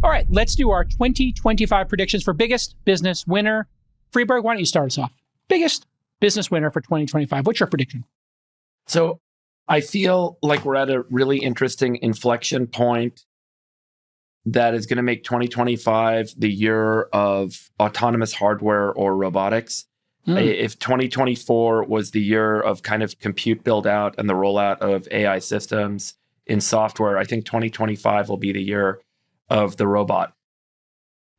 All right, let's do our 2025 predictions for biggest business winner. Freeberg, why don't you start us off? Biggest business winner for 2025. What's your prediction? So I feel like we're at a really interesting inflection point that is going to make 2025 the year of autonomous hardware or robotics. If 2024 was the year of kind of compute build out and the rollout of AI systems in software, I think 2025 will be the year of the robot.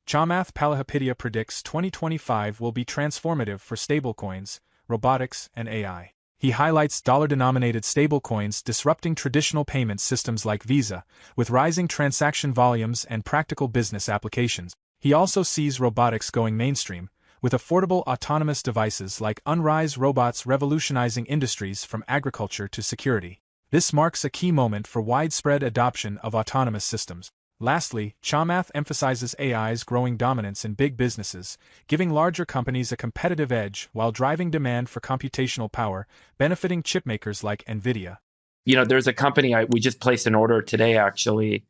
Chamath Palihapitiya predicts 2025 will be transformative for stablecoins, robotics, and AI. He highlights dollar-denominated stablecoins disrupting traditional payment systems like Visa, with rising transaction volumes and practical business applications. He also sees robotics going mainstream, with affordable autonomous devices like Unrise robots revolutionizing industries from agriculture to security. This marks a key moment for widespread adoption of autonomous systems. Lastly, Chamath emphasizes AI's growing dominance in big businesses, giving larger companies a competitive edge while driving demand for computational power, benefiting chipmakers like Nvidia. You know, there's a company, we just placed an order today, actually,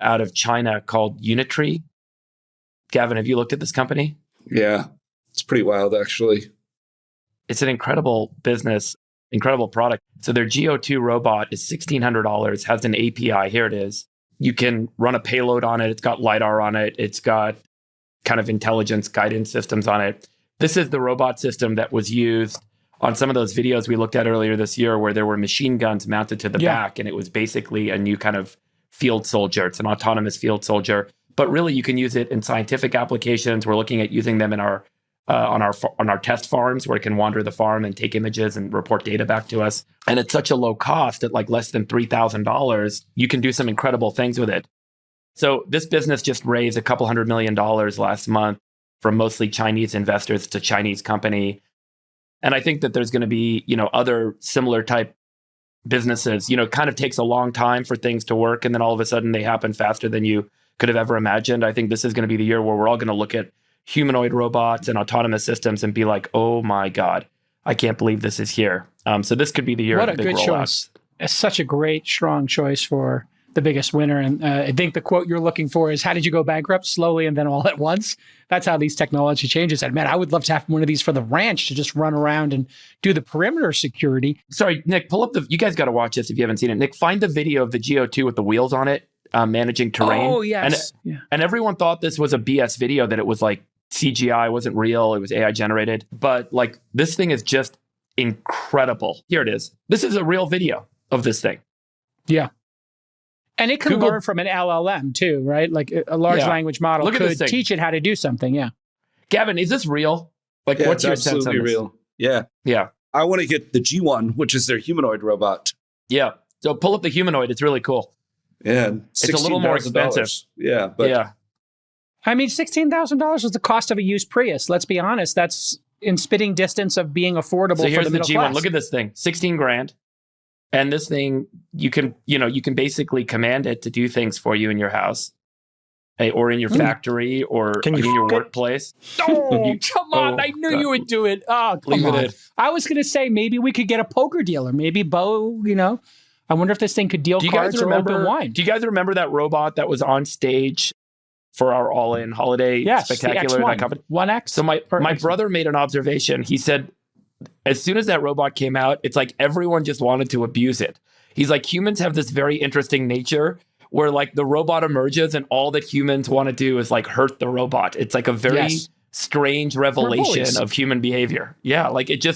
out of China called Unitree. Gavin, have you looked at this company? Yeah, it's pretty wild, actually. It's an incredible business, incredible product. So their GO2 robot is $1,600, has an API. Here it is. You can run a payload on it. It's got LiDAR on it. It's got kind of intelligence guidance systems on it. This is the robot system that was used on some of those videos we looked at earlier this year where there were machine guns mounted to the back, and it was basically a new kind of field soldier. It's an autonomous field soldier. But really, you can use it in scientific applications. We're looking at using them in our on our test farms, where it can wander the farm and take images and report data back to us. And it's such a low cost at like less than $3,000. You can do some incredible things with it. So this business just raised a couple $100 million last month from mostly Chinese investors. It's a Chinese company. And I think that there's going to be, other similar type businesses. It kind of takes a long time for things to work, and then all of a sudden they happen faster than you could have ever imagined. I think this is going to be the year where we're all going to look at humanoid robots and autonomous systems and be like, oh my God, I can't believe this is here. So this could be the year of the big rollouts. What a good choice. It's such a great, strong choice for the biggest winner. And I think the quote you're looking for is, how did you go bankrupt? Slowly and then all at once. That's how these technology changes. And man, I would love to have one of these for the ranch to just run around and do the perimeter security. Sorry, Nick, pull up you guys got to watch this if you haven't seen it. Nick, find the video of the GO2 with the wheels on it, managing terrain. Oh, yes. And everyone thought this was a BS video, that it was like CGI, wasn't real. It was AI generated. But like, this thing is just incredible. Here it is. This is a real video of this thing. Yeah. And it can learn from an LLM too, right? Like a large language model could teach it how to do something. Yeah. Gavin, is this real? Like, what's your sense of this? Real. Yeah. Yeah. I want to get the G1, which is their humanoid robot. Yeah. So pull up the humanoid. It's really cool. Yeah. It's a little more expensive. Yeah. But yeah. I mean, $16,000 is the cost of a used Prius. Let's be honest. That's in spitting distance of being affordable for the middle class. So here's the G1. Look at this thing. 16 grand. And this thing, you can basically command it to do things for you in your house, or in your factory, or in your workplace. Oh, come on. I knew you would do it. Oh, come on. I was going to say, maybe we could get a poker dealer. Maybe Bo, I wonder if this thing could deal cards or open wine. Do you guys remember that robot that was on stage for our All-In Holiday Spectacular? The X1. That company? 1X? So my brother made an observation. He said, as soon as that robot came out, it's like everyone just wanted to abuse it. He's like, humans have this very interesting nature where like the robot emerges and all that humans want to do is like hurt the robot. It's like a very strange revelation of human behavior. Yeah, like it's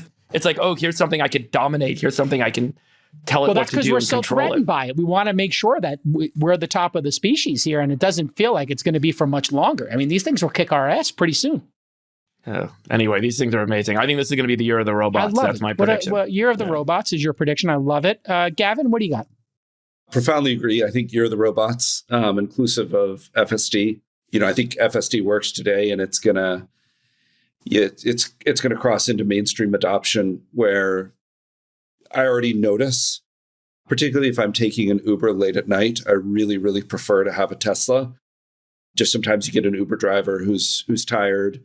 like, oh, here's something I can dominate. Here's something I can tell it what to do and control it. Well, that's because we're so threatened by it. We want to make sure that we're the top of the species here, and it doesn't feel like it's going to be for much longer. I mean, these things will kick our ass pretty soon. Anyway, these things are amazing. I think this is going to be the year of the robots. That's my prediction. Year of the robots is your prediction. I love it. Gavin, what do you got? Profoundly agree. I think year of the robots, inclusive of FSD. I think FSD works today, and it's gonna cross into mainstream adoption, where I already notice, particularly if I'm taking an Uber late at night, I really, really prefer to have a Tesla. Just sometimes you get an Uber driver who's tired.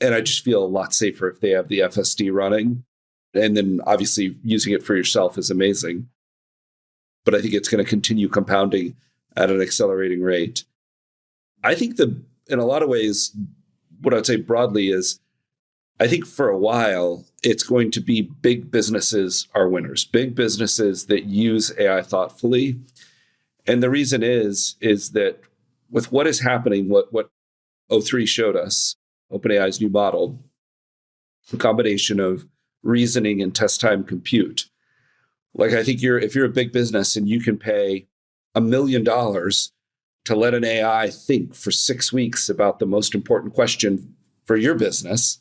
And I just feel a lot safer if they have the FSD running. And then obviously using it for yourself is amazing. But I think it's going to continue compounding. at an accelerating rate. I think in a lot of ways, what I'd say broadly is, I think for a while, it's going to be big businesses are winners, big businesses that use AI thoughtfully. And the reason is that with what is happening, what O3 showed us, OpenAI's new model, a combination of reasoning and test time compute. Like, I think if you're a big business and you can pay $1 million to let an AI think for 6 weeks about the most important question for your business,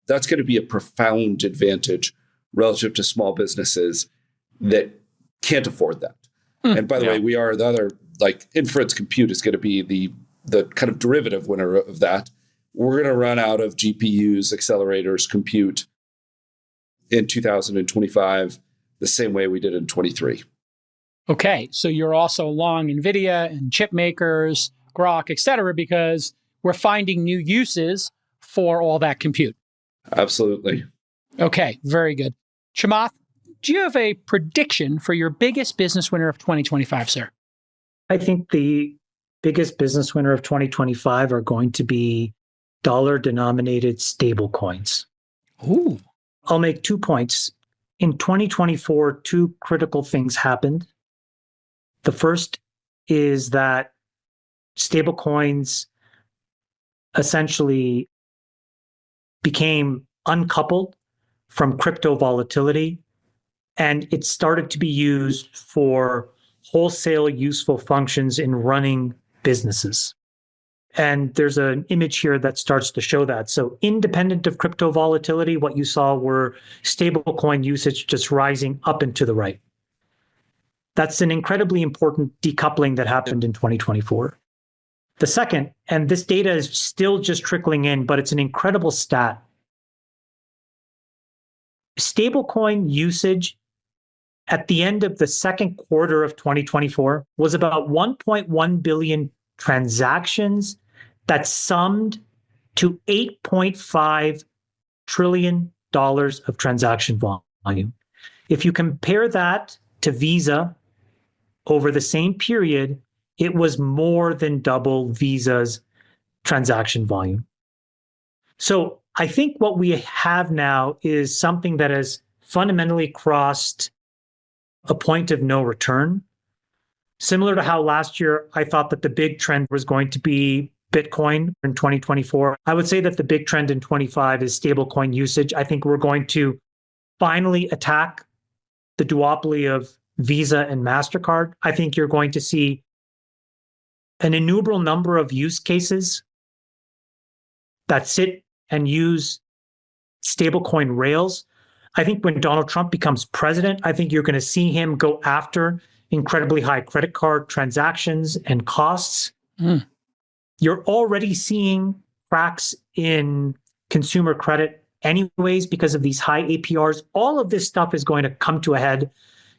that's going to be a profound advantage relative to small businesses that can't afford that. And by the way, we are the other, like, inference compute is going to be the kind of derivative winner of that. We're going to run out of GPUs, accelerators, compute in 2025, the same way we did in 23. Okay, so you're also long Nvidia and chip makers, Grok, et cetera, because we're finding new uses for all that compute. Absolutely. Okay, very good. Chamath, do you have a prediction for your biggest business winner of 2025, sir? I think the biggest business winner of 2025 are going to be dollar-denominated stablecoins. Ooh. I'll make 2 points. In 2024, 2 critical things happened. The first is that stablecoins essentially became uncoupled from crypto volatility, and it started to be used for wholesale useful functions in running businesses. And there's an image here that starts to show that. So independent of crypto volatility, what you saw were stablecoin usage just rising up and to the right. That's an incredibly important decoupling that happened in 2024. The second, and this data is still just trickling in, but it's an incredible stat. Stablecoin usage at the end of the second quarter of 2024 was about 1.1 billion transactions that summed to $8.5 trillion of transaction volume. If you compare that to Visa over the same period, it was more than double Visa's transaction volume. So I think what we have now is something that has fundamentally crossed a point of no return. Similar to how last year I thought that the big trend was going to be Bitcoin in 2024, I would say that the big trend in 25 is stablecoin usage. I think we're going to finally attack the duopoly of Visa and MasterCard. I think you're going to see an innumerable number of use cases that sit and use stablecoin rails. I think when Donald Trump becomes president, I think you're going to see him go after incredibly high credit card transactions and costs. You're already seeing cracks in consumer credit anyways because of these high APRs. All of this stuff is going to come to a head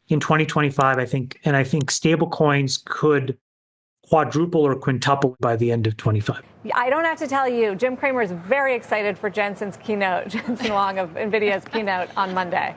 in 2025, I think. And I think stablecoins could quadruple or quintuple by the end of 25. I don't have to tell you, Jim Cramer is very excited for Jensen Huang of NVIDIA's keynote on Monday.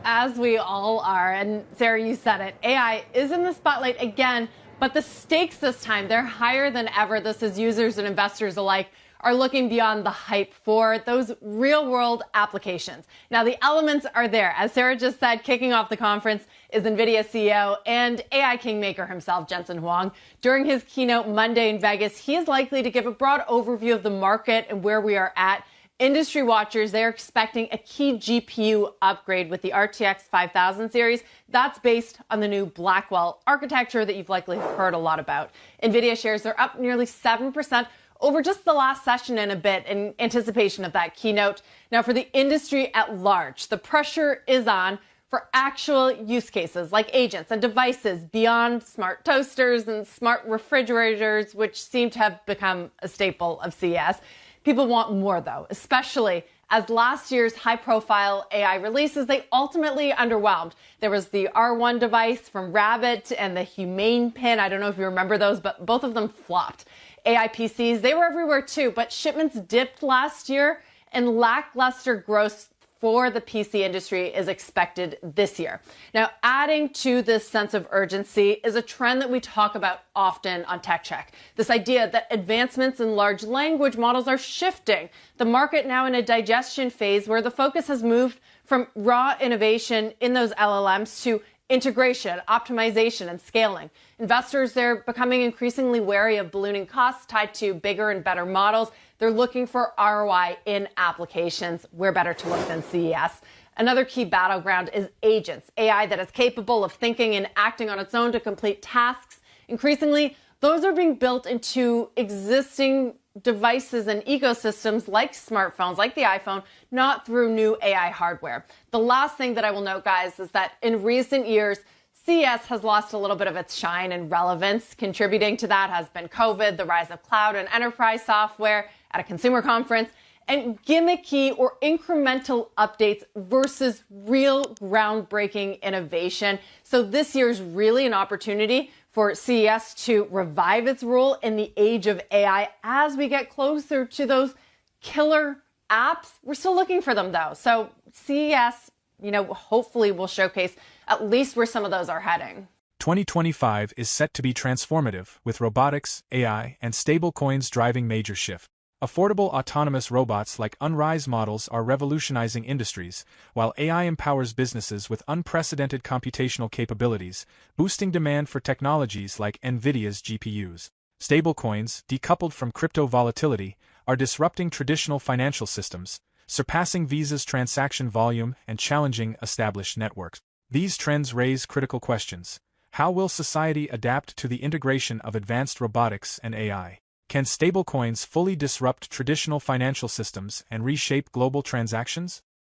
As we all are, and Sarah, you said it, AI is in the spotlight again, but the stakes this time, they're higher than ever. This is users and investors alike are looking beyond the hype for those real-world applications. Now, the elements are there. As Sarah just said, kicking off the conference is NVIDIA CEO and AI kingmaker himself, Jensen Huang. During his keynote Monday in Vegas, he is likely to give a broad overview of the market and where we are at. Industry watchers, they're expecting a key GPU upgrade with the RTX 5000 series. That's based on the new Blackwell architecture that you've likely heard a lot about. NVIDIA shares are up nearly 7% over just the last session and a bit in anticipation of that keynote. Now, for the industry at large, the pressure is on for actual use cases like agents and devices beyond smart toasters and smart refrigerators, which seem to have become a staple of CES. People want more, though, especially as last year's high-profile AI releases, they ultimately underwhelmed. There was the R1 device from Rabbit and the Humane Pin. I don't know if you remember those, but both of them flopped. AI PCs, they were everywhere too, but shipments dipped last year and lackluster growth for the PC industry is expected this year. Now, adding to this sense of urgency is a trend that we talk about often on Tech Check. This idea that advancements in large language models are shifting the market now in a digestion phase where the focus has moved from raw innovation in those LLMs to integration, optimization, and scaling. Investors, they're becoming increasingly wary of ballooning costs tied to bigger and better models. They're looking for ROI in applications. Where better to look than CES? Another key battleground is agents, AI that is capable of thinking and acting on its own to complete tasks. Increasingly, those are being built into existing devices and ecosystems like smartphones, like the iPhone, not through new AI hardware. The last thing that I will note, guys, is that in recent years, CES has lost a little bit of its shine and relevance. Contributing to that has been COVID, the rise of cloud and enterprise software at a consumer conference, and gimmicky or incremental updates versus real groundbreaking innovation. So this year's really an opportunity for CES to revive its role in the age of AI as we get closer to those killer apps. We're still looking for them though. So CES, hopefully will showcase at least where some of those are heading. 2025 is set to be transformative, with robotics, AI, and stablecoins driving major shift. Affordable autonomous robots like Unrise models are revolutionizing industries, while AI empowers businesses with unprecedented computational capabilities, boosting demand for technologies like Nvidia's GPUs. Stablecoins, decoupled from crypto volatility, are disrupting traditional financial systems, surpassing Visa's transaction volume and challenging established networks. These trends raise critical questions. How will society adapt to the integration of advanced robotics and AI? Can stablecoins fully disrupt traditional financial systems and reshape global transactions?